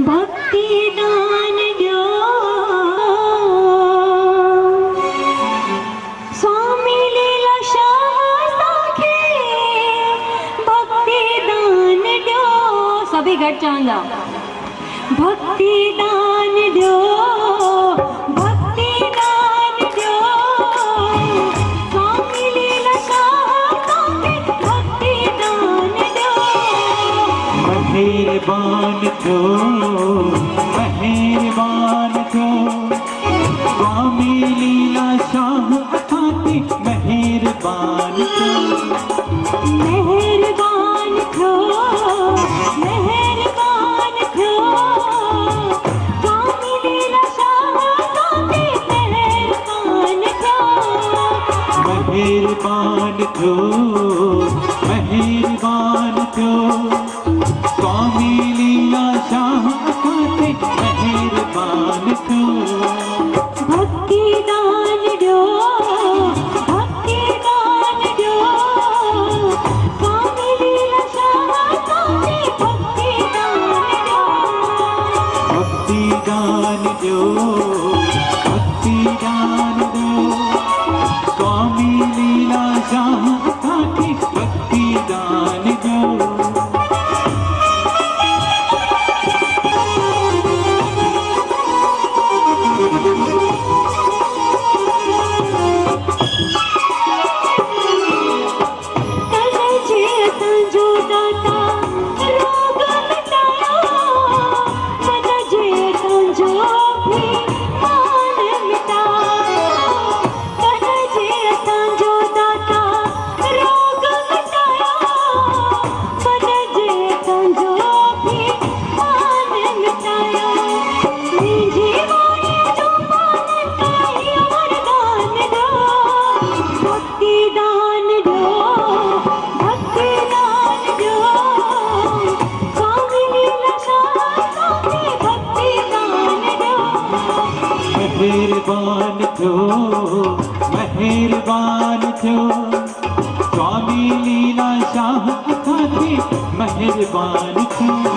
भक्ति दान दो स्वामी लीलाशाह साखे, भक्ति दान दो सभी घट चांदा। भक्ति दान दो, भक्ति दान दो स्वामी लीलाशाह साखे, भक्ति दान दो। मेहरबान दो, मेहरबान दो स्वामी लीलाशाह साखे, मेहरबान दो। मेहरबान दो, मेहरबान दो स्वामी लीलाशाह साखे, मेहरबान दो। मेहरबान दो, मेहरबान दो स्वामी लीलाशाह साखे, मेहरबान दो। भक्ति दान दो, भक्ति दान दो स्वामी लीलाशाह साखे, भक्ति दान दो। भक्ति दान दो, भक्ति दान दो स्वामी लीलाशाह साखे, भक्ति दान दो। मेहरबान दो, मेहरबान दो स्वामी लीलाशाह साखे, मेहरबान दो।